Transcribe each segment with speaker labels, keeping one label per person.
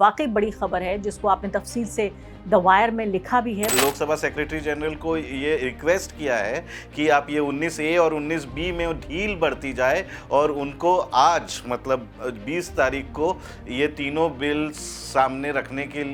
Speaker 1: वाकई बड़ी खबर है जिसको आपने तफसील से द वायर में लिखा भी है।
Speaker 2: लोकसभा सेक्रेटरी जनरल को ये रिक्वेस्ट किया है कि आप ये 19A और 19B में ढील बढ़ती जाए और उनको आज मतलब 20 तारीख को ये तीनों बिल सामने रखने की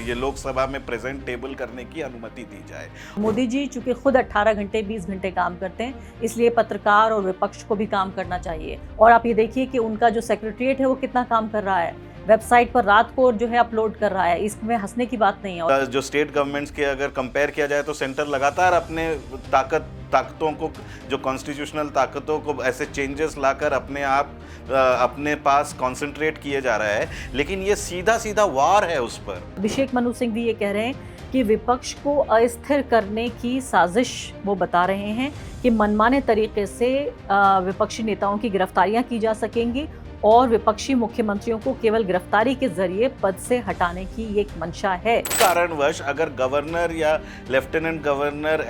Speaker 2: ये लोकसभा में प्रेजेंट टेबल करने की अनुमति दी जाए।
Speaker 1: मोदी जी चूंकि खुद 18 घंटे 20 घंटे काम करते हैं, इसलिए पत्रकार और विपक्ष को भी काम करना चाहिए। और आप ये देखिए कि उनका जो सेक्रेटरीट है वो कितना काम कर रहा है, वेबसाइट पर रात को जो है अपलोड कर रहा है। इसमें हंसने की बात नहीं है। और
Speaker 2: जो स्टेट गवर्नमेंट्स के अगर कंपेयर किया जाए तो सेंटर लगातार अपने ताकतों को, जो कॉन्स्टिट्यूशनल ताकतों को ऐसे चेंजेस लाकर अपने पास कंसंट्रेट किए जा रहा है, लेकिन ये सीधा सीधा वार है उस पर।
Speaker 1: अभिषेक मनु सिंह भी ये कह रहे हैं कि विपक्ष को अस्थिर करने की साजिश वो बता रहे हैं कि मनमाने तरीके से विपक्षी नेताओं की गिरफ्तारियां की जा सकेंगी और विपक्षी मुख्यमंत्रियों को केवल गिरफ्तारी के जरिए पद से हटाने की एक मंशा है।
Speaker 2: कारणवश अगर गवर्नर या लेफ्टिनेंट गवर्नर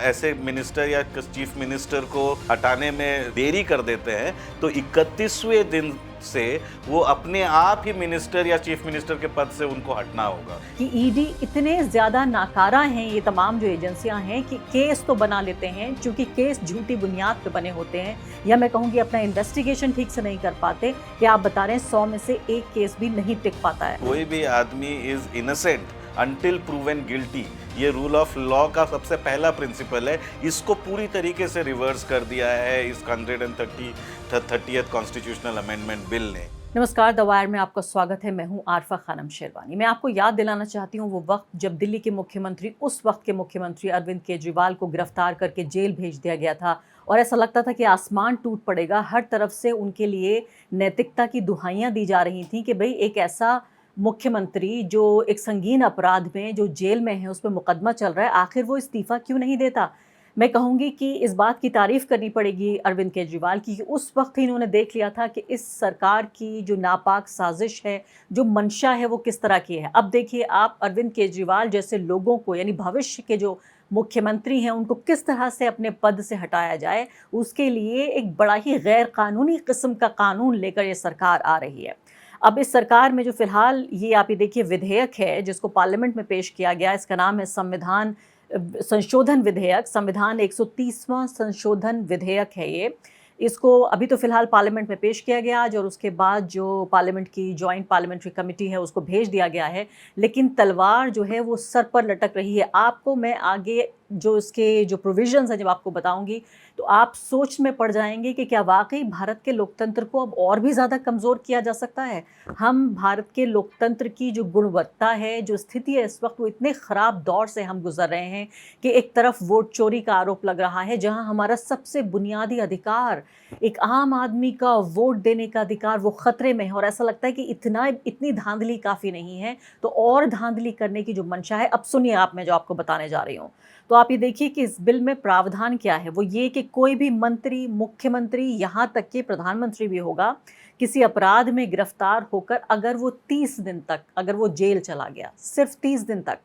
Speaker 2: ऐसे मिनिस्टर या चीफ मिनिस्टर को हटाने में देरी कर देते हैं तो 31वें दिन से वो अपने आप ही मिनिस्टर या चीफ मिनिस्टर के पद से उनको हटना होगा।
Speaker 1: कि ईडी इतने ज्यादा नाकारा हैं, ये तमाम जो एजेंसियां हैं, कि केस तो बना लेते हैं, चूंकि केस झूठी बुनियाद पे बने होते हैं, या मैं कहूँगी अपना इन्वेस्टिगेशन ठीक से नहीं कर पाते, कि आप बता रहे हैं 100 में से एक केस भी नहीं टिक पाता है।
Speaker 2: कोई भी आदमी is innocent until proven guilty, ये रूल ऑफ लॉ का सबसे पहला प्रिंसिपल है। इसको पूरी तरीके से रिवर्स कर दिया है इस 130th कॉन्स्टिट्यूशनल अमेंडमेंट बिल ने।
Speaker 1: नमस्कार, द वायर में आपका स्वागत है। मैं हूं आरफा खानम शेरवानी। मैं आपको याद दिलाना चाहती हूं वो वक्त जब दिल्ली के मुख्यमंत्री, उस वक्त के मुख्यमंत्री अरविंद केजरीवाल को गिरफ्तार करके जेल भेज दिया गया था और ऐसा लगता था कि आसमान टूट पड़ेगा। हर तरफ से उनके लिए नैतिकता की दुहाइयां दी जा रही थी कि भाई एक ऐसा मुख्यमंत्री जो एक संगीन अपराध में जो जेल में है, उस पर मुकदमा चल रहा है, आखिर वो इस्तीफा क्यों नहीं देता। मैं कहूँगी कि इस बात की तारीफ करनी पड़ेगी अरविंद केजरीवाल की, उस वक्त ही इन्होंने देख लिया था कि इस सरकार की जो नापाक साजिश है, जो मंशा है, वो किस तरह की है। अब देखिए आप अरविंद केजरीवाल जैसे लोगों को, यानी भविष्य के जो मुख्यमंत्री हैं, उनको किस तरह से अपने पद से हटाया जाए, उसके लिए एक बड़ा ही गैर कानूनी किस्म का कानून लेकर ये सरकार आ रही है। अब इस सरकार में जो फिलहाल ये आप ये देखिए विधेयक है जिसको पार्लियामेंट में पेश किया गया, इसका नाम है संविधान संशोधन विधेयक, संविधान 130वां संशोधन विधेयक है ये। इसको अभी तो फिलहाल पार्लियामेंट में पेश किया गया आज, और उसके बाद जो पार्लियामेंट की जॉइंट पार्लियामेंट्री कमेटी है उसको भेज दिया गया है। लेकिन तलवार जो है वो सर पर लटक रही है। आपको मैं आगे जो इसके जो प्रोविजंस हैं जब आपको बताऊंगी तो आप सोच में पड़ जाएंगे कि क्या वाकई भारत के लोकतंत्र को अब और भी ज़्यादा कमज़ोर किया जा सकता है। हम भारत के लोकतंत्र की जो गुणवत्ता है, जो स्थिति है इस वक्त, वो इतने ख़राब दौर से हम गुजर रहे हैं कि एक तरफ वोट चोरी का आरोप लग रहा है, जहां हमारा सबसे बुनियादी अधिकार, एक आम आदमी का वोट देने का अधिकार, वो ख़तरे में है। और ऐसा लगता है कि इतनी धांधली काफ़ी नहीं है, तो और धांधली करने की जो मंशा है। अब सुनिए आप, मैं जो आपको बताने जा रही हूँ, तो आप ये देखिए कि इस बिल में प्रावधान क्या है। वो ये कि कोई भी मंत्री, मुख्यमंत्री, यहाँ तक कि प्रधानमंत्री भी होगा, किसी अपराध में गिरफ्तार होकर अगर वो 30 दिन तक अगर वो जेल चला गया, सिर्फ 30 दिन तक।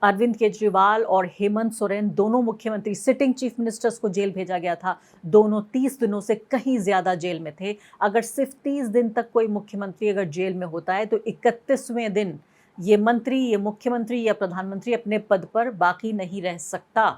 Speaker 1: अरविंद केजरीवाल और हेमंत सोरेन दोनों मुख्यमंत्री, सिटिंग चीफ मिनिस्टर्स को जेल भेजा गया था, दोनों 30 दिनों से कहीं ज़्यादा जेल में थे। अगर सिर्फ 30 दिन तक कोई मुख्यमंत्री अगर जेल में होता है तो 31वें दिन ये मंत्री, ये मुख्यमंत्री या प्रधानमंत्री अपने पद पर बाकी नहीं रह सकता।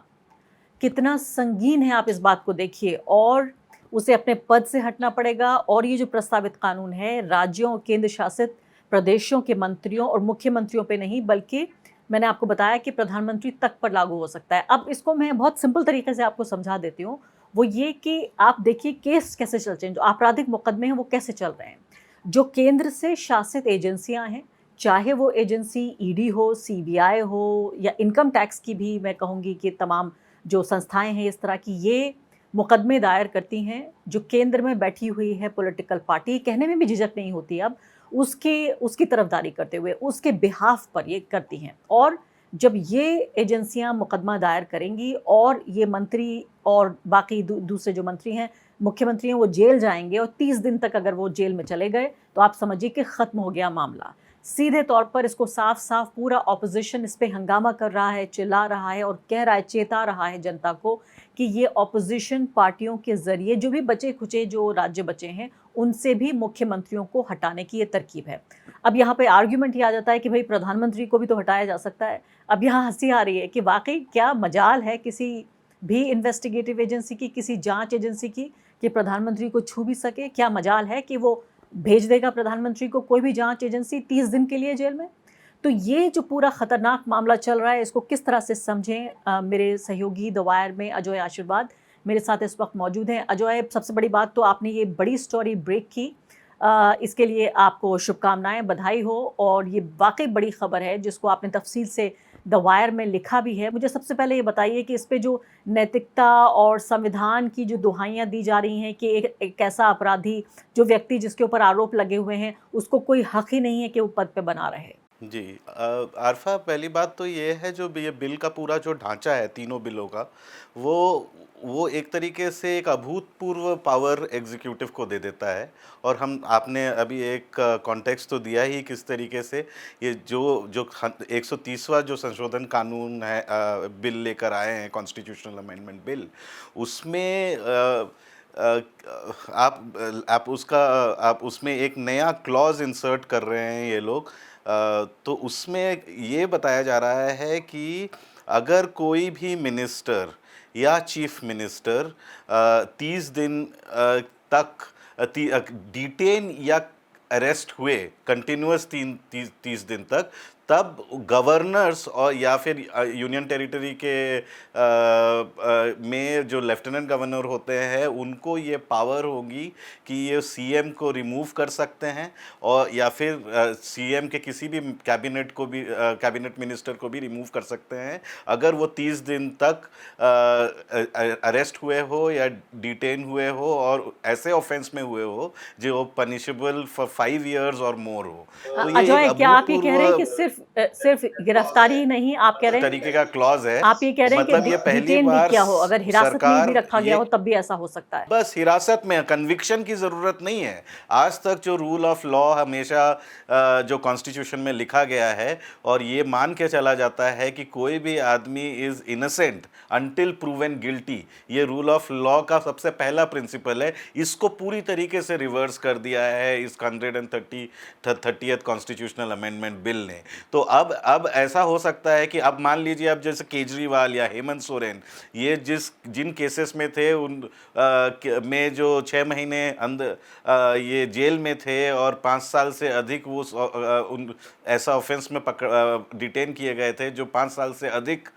Speaker 1: कितना संगीन है, आप इस बात को देखिए। और उसे अपने पद से हटना पड़ेगा। और ये जो प्रस्तावित कानून है, राज्यों और केंद्र शासित प्रदेशों के मंत्रियों और मुख्यमंत्रियों पे नहीं, बल्कि मैंने आपको बताया कि प्रधानमंत्री तक पर लागू हो सकता है। अब इसको मैं बहुत सिंपल तरीके से आपको समझा देती हूँ। वो ये कि आप देखिए केस कैसे चलते हैं, जो आपराधिक मुकदमे हैं वो कैसे चल रहे हैं। जो केंद्र से शासित एजेंसियाँ हैं, चाहे वो एजेंसी ईडी हो, सीबीआई हो, या इनकम टैक्स की भी मैं कहूँगी कि तमाम जो संस्थाएं हैं इस तरह की, ये मुकदमे दायर करती हैं। जो केंद्र में बैठी हुई है पॉलिटिकल पार्टी, कहने में भी झिझक नहीं होती अब, उसकी तरफदारी करते हुए उसके बिहाफ पर ये करती हैं। और जब ये एजेंसियां मुकदमा दायर करेंगी और ये मंत्री और बाकी दूसरे जो मंत्री हैं, मुख्यमंत्री हैं, वो जेल जाएंगे, और 30 दिन तक अगर वो जेल में चले गए तो आप समझिए कि ख़त्म हो गया मामला। सीधे तौर पर इसको साफ साफ पूरा ऑपोजिशन इस पे हंगामा कर रहा है, चिल्ला रहा है और कह रहा है, चेता रहा है जनता को कि ये ऑपोजिशन पार्टियों के ज़रिए जो भी बचे खुचे जो राज्य बचे हैं उनसे भी मुख्यमंत्रियों को हटाने की ये तरकीब है। अब यहाँ पे आर्ग्यूमेंट ये आ जाता है कि भाई प्रधानमंत्री को भी तो हटाया जा सकता है। अब यहाँ हंसी आ रही है कि वाकई क्या मजाल है किसी भी इन्वेस्टिगेटिव एजेंसी की, किसी जांच एजेंसी की, कि प्रधानमंत्री को छू भी सके? क्या मजाल है कि वो भेज देगा प्रधानमंत्री को कोई भी जांच एजेंसी 30 दिन के लिए जेल में? तो ये जो पूरा खतरनाक मामला चल रहा है, इसको किस तरह से समझें? मेरे सहयोगी द वायर में अजय आशीर्वाद मेरे साथ इस वक्त मौजूद हैं। अजय, सबसे बड़ी बात तो आपने ये बड़ी स्टोरी ब्रेक की, इसके लिए आपको शुभकामनाएं, बधाई हो। और ये वाकई बड़ी खबर है जिसको आपने तफसील से द वायर में लिखा भी है। मुझे सबसे पहले ये बताइए कि इस पे जो नैतिकता और संविधान की जो दुहाइयाँ दी जा रही हैं कि एक ऐसा अपराधी, जो व्यक्ति जिसके ऊपर आरोप लगे हुए हैं, उसको कोई हक ही नहीं है कि वो पद पे बना रहे।
Speaker 2: जी आरफा, पहली बात तो ये है, जो ये बिल का पूरा जो ढांचा है तीनों बिलों का, वो एक तरीके से एक अभूतपूर्व पावर एग्जीक्यूटिव को दे देता है। और आपने अभी एक कॉन्टेक्स्ट तो दिया ही किस तरीके से ये जो 130वां जो संशोधन कानून है, बिल लेकर आए हैं, कॉन्स्टिट्यूशनल अमेंडमेंट बिल, उसमें आप उसमें एक नया क्लॉज इंसर्ट कर रहे हैं ये लोग। तो उसमें ये बताया जा रहा है कि अगर कोई भी मिनिस्टर या चीफ मिनिस्टर 30 दिन तक डिटेन या अरेस्ट हुए कंटिन्यूअस 30 दिन तक, तब गवर्नर्स और या फिर यूनियन टेरिटरी के में जो लेफ्टिनेंट गवर्नर होते हैं, उनको ये पावर होगी कि ये सीएम को रिमूव कर सकते हैं, और या फिर सीएम के किसी भी कैबिनेट मिनिस्टर को भी रिमूव कर सकते हैं अगर वो 30 दिन तक अरेस्ट हुए हो या डिटेन हुए हो, और ऐसे ऑफेंस में हुए हो जो पनिशेबल फॉर 5 years और मोर हो। तो ये
Speaker 1: अजय,
Speaker 2: एक
Speaker 1: क्या आप ये कह रहे हैं कि
Speaker 2: अभूतपूर्व
Speaker 1: सिर्फ गिरफ्तारी ही नहीं, आप कह रहे हैं
Speaker 2: तरीके का क्लॉज है?
Speaker 1: आप ये कह रहे हैं
Speaker 2: मतलब
Speaker 1: कि
Speaker 2: ये पहली
Speaker 1: डिटेन भी
Speaker 2: बार
Speaker 1: क्या हो, अगर हिरासत में भी रखा गया
Speaker 2: ये
Speaker 1: हो तब भी ऐसा हो सकता है?
Speaker 2: बस हिरासत में, कन्विक्शन की ज़रूरत नहीं है। आज तक जो रूल ऑफ लॉ हमेशा जो कॉन्स्टिट्यूशन में लिखा गया है, और ये मान के चला जाता है कि कोई भी आदमी is innocent until proven guilty, ये रूल ऑफ लॉ का सबसे पहला प्रिंसिपल है। इसको पूरी तरीके से रिवर्स कर दिया है इस 130th कॉन्स्टिट्यूशनल अमेंडमेंट बिल ने। तो अब ऐसा हो सकता है कि अब मान लीजिए, अब जैसे केजरीवाल या हेमंत सोरेन, ये जिन केसेस में थे, उन में जो 6 महीने अंदर ये जेल में थे और 5 साल से अधिक वो उन ऐसा ऑफेंस में डिटेन किए गए थे जो 5 साल से अधिक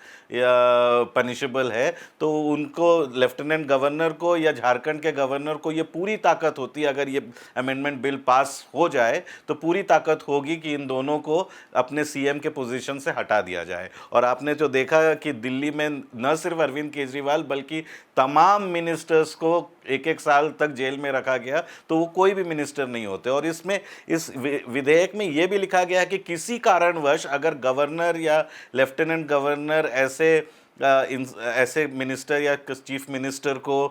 Speaker 2: पनिशेबल है, तो उनको, लेफ्टिनेंट गवर्नर को या झारखंड के गवर्नर को, ये पूरी ताकत होती है, अगर ये अमेंडमेंट बिल पास हो जाए तो पूरी ताकत होगी कि इन दोनों को अपने सीएम के पोजीशन से हटा दिया जाए। और आपने जो देखा कि दिल्ली में न सिर्फ अरविंद केजरीवाल बल्कि तमाम मिनिस्टर्स को 1-1 साल तक जेल में रखा गया, तो वो कोई भी मिनिस्टर नहीं होते। और इसमें, इस विधेयक में ये भी लिखा गया है कि किसी कारणवश अगर गवर्नर या लेफ्टिनेंट गवर्नर ऐसे मिनिस्टर या चीफ मिनिस्टर को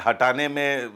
Speaker 2: हटाने में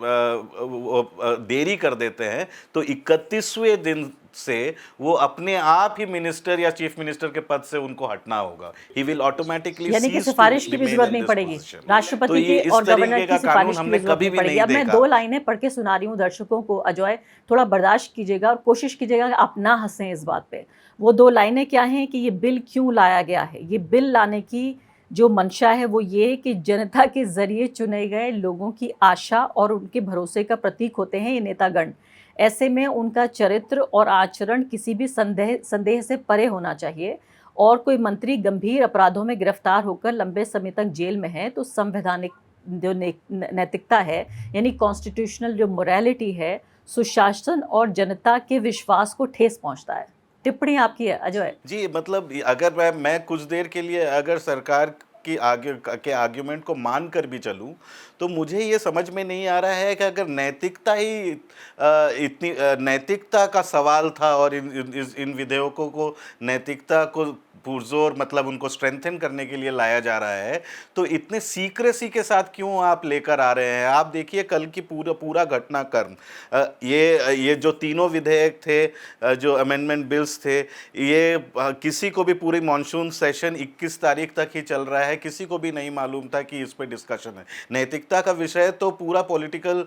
Speaker 2: देरी कर देते हैं, तो 31वें दिन से वो अपने आप ही मिनिस्टर या चीफ मिनिस्टर के पद से उनको हटना होगा। ही विल ऑटोमेटिकली,
Speaker 1: यानी कि सिफारिश की भी जरूरत नहीं पड़ेगी, राष्ट्रपति की और गवर्नर की सिफारिश की भी जरूरत नहीं पड़ेगी। अब मैं 2 लाइनें पढ़ के सुना रही हूँ दर्शकों को। अजय, थोड़ा बर्दाश्त कीजिएगा और कोशिश कीजिएगा कि आप ना हंसें इस बात पे। वो 2 लाइनें क्या हैं कि ये बिल क्यों लाया गया है। ये बिल लाने की जो मंशा है वो ये कि जनता के जरिए चुने गए लोगों की आशा और उनके भरोसे का प्रतीक होते हैं ये नेतागण। ऐसे में उनका चरित्र और आचरण किसी भी संदेह से परे होना चाहिए। और कोई मंत्री गंभीर अपराधों में गिरफ्तार होकर लंबे समय तक जेल में है, तो संवैधानिक जो नैतिकता है, यानी कॉन्स्टिट्यूशनल जो मोरालिटी है, सुशासन और जनता के विश्वास को ठेस पहुंचता है। टिप्पणी आपकी है अजय
Speaker 2: जी। मतलब अगर मैं कुछ देर के लिए अगर सरकार की आर्ग्यूमेंट को मान कर भी चलूं, तो मुझे ये समझ में नहीं आ रहा है कि अगर नैतिकता ही इतनी नैतिकता का सवाल था और इन विधेयकों को नैतिकता को पुरजोर मतलब उनको स्ट्रेंथन करने के लिए लाया जा रहा है, तो इतने सीक्रेसी के साथ क्यों आप लेकर आ रहे हैं? आप देखिए कल की पूरा पूरा घटनाक्रम, ये जो तीनों विधेयक थे, जो अमेंडमेंट बिल्स थे, ये किसी को भी पूरी मॉनसून सेशन 21 तारीख तक ही चल रहा है, किसी को भी नहीं मालूम था कि इस पे डिस्कशन है। नैतिकता का विषय तो पूरा पॉलिटिकल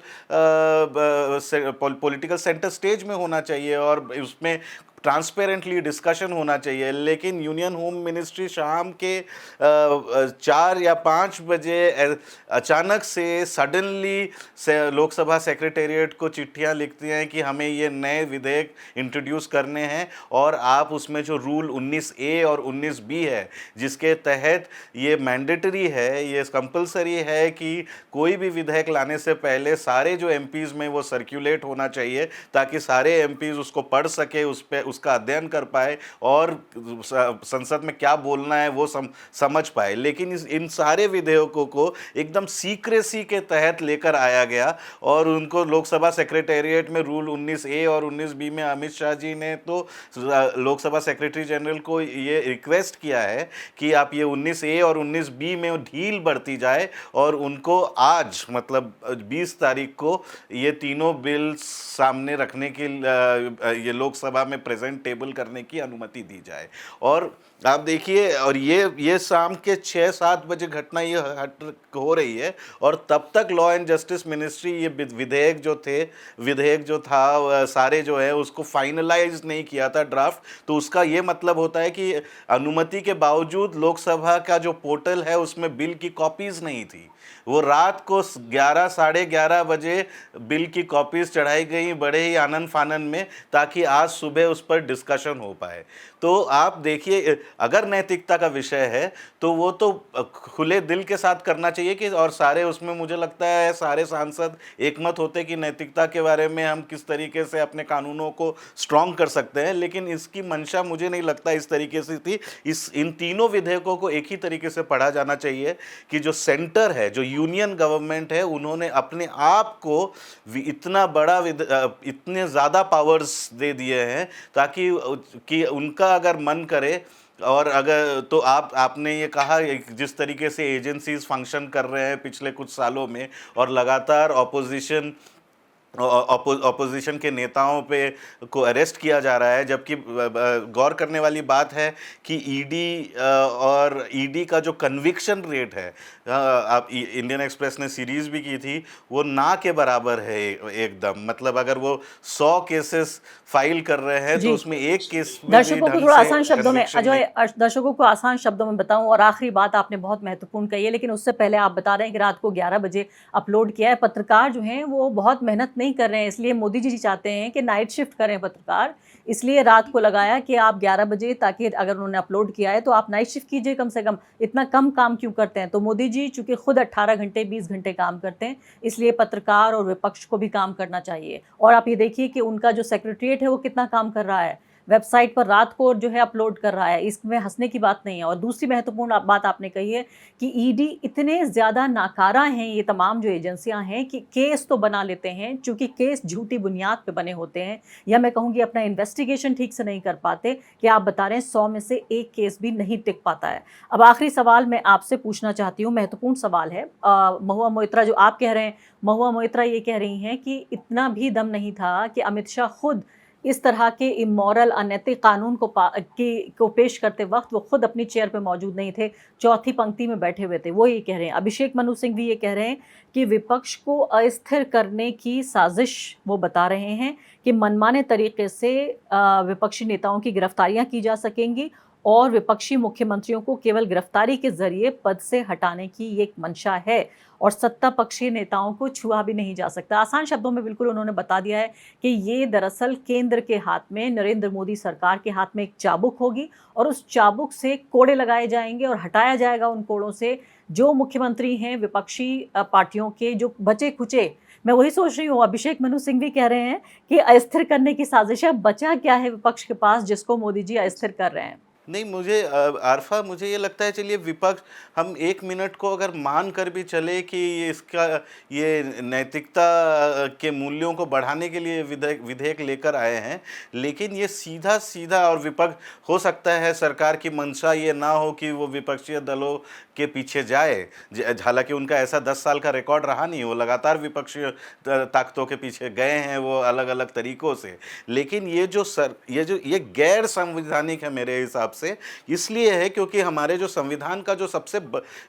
Speaker 2: सेंटर स्टेज में होना चाहिए और उसमें ट्रांसपेरेंटली डिस्कशन होना चाहिए, लेकिन यूनियन होम मिनिस्ट्री शाम के 4 या 5 बजे अचानक से सडनली लोकसभा सेक्रेटेरिएट को चिट्ठियां लिखती हैं कि हमें ये नए विधेयक इंट्रोड्यूस करने हैं, और आप उसमें जो रूल 19A और 19B है, जिसके तहत ये मैंडेटरी है, ये कंपलसरी है कि कोई भी विधेयक लाने से पहले सारे जो एमपीज़ में वो सर्कुलेट होना चाहिए, ताकि सारे एमपीज़ उसको पढ़ सके, उस पर उसका अध्ययन कर पाए और संसद में क्या बोलना है वो समझ पाए। लेकिन इन सारे विधेयकों को एकदम सीक्रेसी के तहत लेकर आया गया और उनको लोकसभा सेक्रेटेरिएट में रूल 19A और 19B में अमित शाह जी ने तो लोकसभा सेक्रेटरी जनरल को ये रिक्वेस्ट किया है कि आप ये 19A और 19B में ढील बढ़ती जाए और उनको आज मतलब 20 तारीख को ये तीनों बिल सामने रखने के ये लोकसभा में प्रेजेंट टेबल करने की अनुमति दी जाए। और आप देखिए, और ये शाम के 6-7 बजे घटना ये हो रही है, और तब तक लॉ एंड जस्टिस मिनिस्ट्री ये विधेयक जो था सारे जो है उसको फाइनलाइज नहीं किया था ड्राफ्ट। तो उसका ये मतलब होता है कि अनुमति के बावजूद लोकसभा का जो पोर्टल है उसमें बिल की कॉपीज नहीं थी। वो रात को 11 साढ़े 11 बजे बिल की कॉपीज चढ़ाई गई बड़े ही आनंद फानन में, ताकि आज सुबह उस पर डिस्कशन हो पाए। तो आप देखिए, अगर नैतिकता का विषय है तो वो तो खुले दिल के साथ करना चाहिए कि, और सारे उसमें मुझे लगता है सारे सांसद एकमत होते कि नैतिकता के बारे में हम किस तरीके से अपने कानूनों को स्ट्रॉन्ग कर सकते हैं। लेकिन इसकी मंशा मुझे नहीं लगता इस तरीके से थी। इन तीनों विधेयकों को एक ही तरीके से पढ़ा जाना चाहिए कि जो सेंटर है, जो यूनियन गवर्नमेंट है, उन्होंने अपने आप को इतना बड़ा इतने ज़्यादा पावर्स दे दिए हैं ताकि कि उनका अगर मन करे, और अगर तो आपने ये कहा जिस तरीके से एजेंसीज फंक्शन कर रहे हैं पिछले कुछ सालों में, और लगातार ऑपोजिशन के नेताओं पे को अरेस्ट किया जा रहा है, जबकि गौर करने वाली बात है कि ईडी का जो कन्विक्शन रेट है, आप इंडियन एक्सप्रेस ने सीरीज भी की थी, वो ना के बराबर है एकदम। मतलब अगर वो 100 केसेस फाइल कर रहे हैं तो उसमें एक केस
Speaker 1: दर्शकों को थोड़ा आसान शब्दों में अजय, दर्शकों को आसान शब्दों में बताऊं, और आखिरी बात आपने बहुत महत्वपूर्ण कही है, लेकिन उससे पहले आप बता रहे हैं कि रात को 11 बजे अपलोड किया है। पत्रकार जो हैं वो बहुत मेहनत नहीं कर रहे हैं, इसलिए मोदी जी चाहते हैं कि नाइट शिफ्ट करें पत्रकार, इसलिए रात को लगाया कि आप 11 बजे, ताकि अगर उन्होंने अपलोड किया है तो आप नाइट शिफ्ट कीजिए कम से कम। इतना कम काम क्यों करते हैं? तो मोदी जी चूंकि खुद 18 घंटे 20 घंटे काम करते हैं, इसलिए पत्रकार और विपक्ष को भी काम करना चाहिए। और आप ये देखिए कि उनका जो सेक्रेटरीट है वो कितना काम कर रहा है, वेबसाइट पर रात को जो है अपलोड कर रहा है, इसमें हंसने की बात नहीं है। और दूसरी महत्वपूर्ण बात आपने कही है कि ईडी इतने ज़्यादा नाकारा हैं, ये तमाम जो एजेंसियां हैं, कि केस तो बना लेते हैं, चूंकि केस झूठी बुनियाद पे बने होते हैं, या मैं कहूँगी अपना इन्वेस्टिगेशन ठीक से नहीं कर पाते, कि आप बता रहे हैं 100 में से एक केस भी नहीं टिक पाता है। अब आखिरी सवाल मैं आपसे पूछना चाहती हूँ, महत्वपूर्ण सवाल है। महुआ मोइत्रा जो आप कह रहे हैं, महुआ मोइत्रा ये कह रही हैं कि इतना भी दम नहीं था कि अमित शाह खुद इस तरह के इमोरल अनैतिक कानून को पेश करते वक्त वो खुद अपनी चेयर पे मौजूद नहीं थे, चौथी पंक्ति में बैठे हुए थे। वो ये कह रहे हैं। अभिषेक मनु सिंह भी ये कह रहे हैं कि विपक्ष को अस्थिर करने की साजिश वो बता रहे हैं कि मनमाने तरीके से विपक्षी नेताओं की गिरफ्तारियां की जा सकेंगी, और विपक्षी मुख्यमंत्रियों को केवल गिरफ्तारी के जरिए पद से हटाने की ये एक मंशा है, और सत्ता पक्षी नेताओं को छुआ भी नहीं जा सकता। आसान शब्दों में बिल्कुल उन्होंने बता दिया है कि ये दरअसल केंद्र के हाथ में, नरेंद्र मोदी सरकार के हाथ में एक चाबुक होगी, और उस चाबुक से कोड़े लगाए जाएंगे और हटाया जाएगा उन कोड़ों से जो मुख्यमंत्री हैं विपक्षी पार्टियों के, जो बचे खुचे। मैं वही सोच रही हूँ, अभिषेक मनु सिंह भी कह रहे हैं कि अस्थिर करने की साजिश है। बचा क्या है विपक्ष के पास जिसको मोदी जी अस्थिर कर रहे हैं?
Speaker 2: नहीं, मुझे आरफा, मुझे ये लगता है, चलिए विपक्ष, हम एक मिनट को अगर मान कर भी चले कि ये नैतिकता के मूल्यों को बढ़ाने के लिए विधेयक लेकर आए हैं, लेकिन ये सीधा सीधा, और विपक्ष हो सकता है सरकार की मंशा ये ना हो कि वो विपक्षी दलों के पीछे जाए, हालांकि उनका ऐसा 10 साल का रिकॉर्ड रहा नहीं, वो लगातार विपक्षी ताकतों के पीछे गए हैं वो अलग अलग तरीकों से, लेकिन ये गैर संवैधानिक है मेरे हिसाब से। इसलिए है क्योंकि हमारे जो संविधान का जो सबसे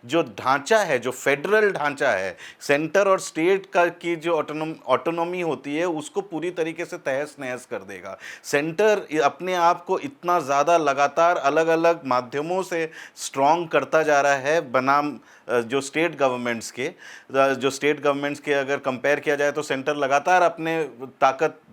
Speaker 2: जो ढांचा है, जो फेडरल ढांचा है, सेंटर और स्टेट का की जो ऑटोनॉमी होती है, उसको पूरी तरीके से तहस नहस कर देगा। सेंटर अपने आप को इतना ज़्यादा लगातार अलग अलग माध्यमों से स्ट्रॉन्ग करता जा रहा है बनाम जो स्टेट गवर्नमेंट्स के अगर कंपेयर किया जाए तो सेंटर लगातार अपने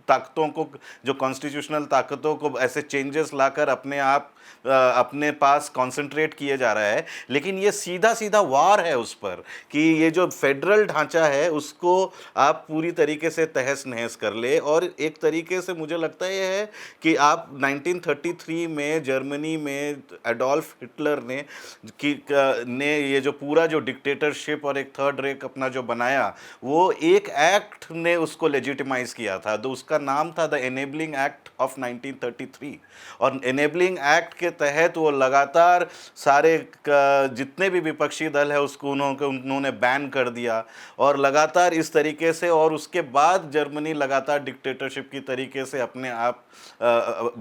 Speaker 2: ताकतों को, जो कॉन्स्टिट्यूशनल ताकतों को ऐसे चेंजेस लाकर अपने पास कंसंट्रेट किए जा रहा है। लेकिन ये सीधा सीधा वार है उस पर कि ये जो फेडरल ढांचा है उसको आप पूरी तरीके से तहस नहस कर ले। और एक तरीके से मुझे लगता है कि आप 1933 में जर्मनी में एडोल्फ हिटलर ने ये जो पूरा जो डिक्टेटरशिप और एक थर्ड रेक अपना जो बनाया, वो एक एक्ट ने उसको लेजिटिमाइज किया था, तो उसका नाम था द एनेबलिंग एक्ट ऑफ 1933। और एनेबलिंग एक्ट के तहत वो लगातार सारे जितने भी विपक्षी दल है उसको उन्होंने बैन कर दिया, और लगातार इस तरीके से, और उसके बाद जर्मनी लगातार डिक्टेटरशिप की तरीके से अपने आप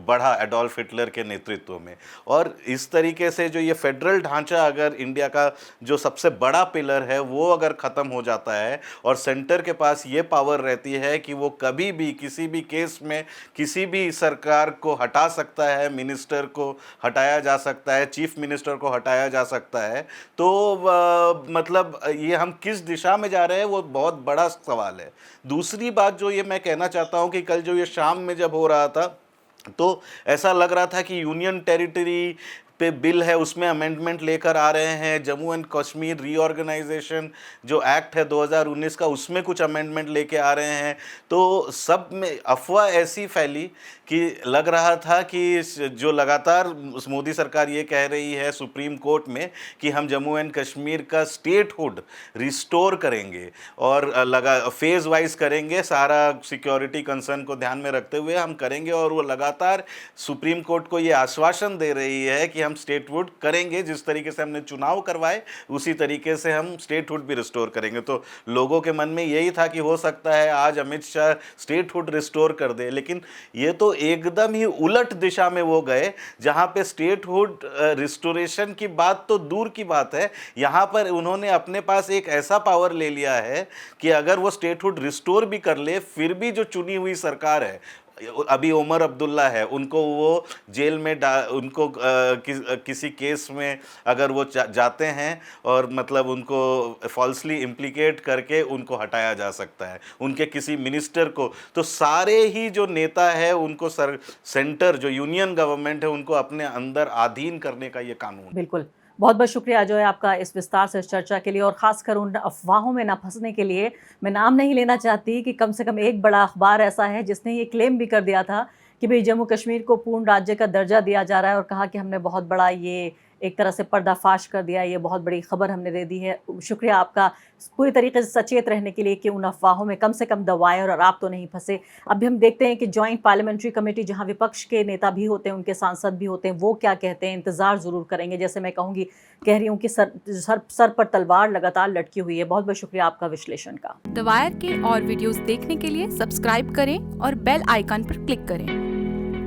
Speaker 2: बढ़ा एडोल्फ हिटलर के नेतृत्व में। और इस तरीके से जो ये फेडरल ढांचा, अगर इंडिया का जो सबसे बड़ा पिलर है वो अगर ख़त्म हो जाता है और सेंटर के पास ये पावर रहती है कि वो कभी भी किसी भी केस में किसी भी सरकार को हटा सकता है, मिनिस्टर को हटाया जा सकता है, चीफ मिनिस्टर को हटाया जा सकता है, तो मतलब ये हम किस दिशा में जा रहे हैं वो बहुत बड़ा सवाल है। दूसरी बात जो ये मैं कहना चाहता हूँ कि कल जो ये शाम में जब हो रहा था तो ऐसा लग रहा था कि यूनियन टेरिटरी पे बिल है उसमें अमेंडमेंट लेकर आ रहे हैं, जम्मू एंड कश्मीर रीऑर्गेनाइजेशन जो एक्ट है 2019 का उसमें कुछ अमेंडमेंट लेके आ रहे हैं। तो सब में अफवाह ऐसी फैली कि लग रहा था कि जो लगातार मोदी सरकार ये कह रही है सुप्रीम कोर्ट में कि हम जम्मू एंड कश्मीर का स्टेटहुड रिस्टोर करेंगे और फेज़ वाइज करेंगे, सारा सिक्योरिटी कंसर्न को ध्यान में रखते हुए हम करेंगे, और वो लगातार सुप्रीम कोर्ट को ये आश्वासन दे रही है कि हम स्टेटहुड करेंगे, जिस तरीके से हमने चुनाव करवाए उसी तरीके से हम स्टेटहुड भी रिस्टोर करेंगे। तो लोगों के मन में यही था कि हो सकता है आज अमित शाह स्टेटहुड रिस्टोर कर दे, लेकिन ये तो एकदम ही उलट दिशा में वो गए, जहां पे स्टेटहुड रिस्टोरेशन की बात तो दूर की बात है, यहां पर उन्होंने अपने पास एक ऐसा पावर ले लिया है कि अगर वो स्टेटहुड रिस्टोर भी कर ले फिर भी जो चुनी हुई सरकार है, अभी उमर अब्दुल्ला है, उनको वो जेल में उनको किसी केस में अगर वो जाते हैं और मतलब उनको फॉल्सली इम्प्लीकेट करके उनको हटाया जा सकता है, उनके किसी मिनिस्टर को, तो सारे ही जो नेता है उनको सेंटर जो यूनियन गवर्नमेंट है उनको अपने अंदर अधीन करने का ये कानून।
Speaker 1: बिल्कुल, बहुत बहुत शुक्रिया अजय आपका इस विस्तार से चर्चा के लिए, और खासकर उन अफवाहों में ना फंसने के लिए। मैं नाम नहीं लेना चाहती कि कम से कम एक बड़ा अखबार ऐसा है जिसने ये क्लेम भी कर दिया था कि भाई जम्मू कश्मीर को पूर्ण राज्य का दर्जा दिया जा रहा है, और कहा कि हमने बहुत बड़ा ये एक तरह से पर्दाफाश कर दिया, ये बहुत बड़ी खबर हमने दे दी है। शुक्रिया आपका पूरी तरीके से सचेत रहने के लिए कि उन अफवाहों में कम से कम दवाएं और आप तो नहीं फंसे। अभी हम देखते हैं कि जॉइंट पार्लियामेंट्री कमेटी, जहां विपक्ष के नेता भी होते हैं, उनके सांसद भी होते हैं, वो क्या कहते हैं, इंतजार जरूर करेंगे। जैसे मैं कह रही हूँ कि सर पर तलवार लगातार लटकी हुई है। बहुत बहुत शुक्रिया आपका विश्लेषण का।
Speaker 3: द वायर के और वीडियोस देखने के लिए सब्सक्राइब करें और बेल आइकन पर क्लिक करें।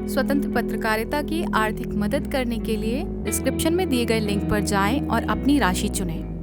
Speaker 3: स्वतंत्र पत्रकारिता की आर्थिक मदद करने के लिए डिस्क्रिप्शन में दिए गए लिंक पर जाएं और अपनी राशि चुनें।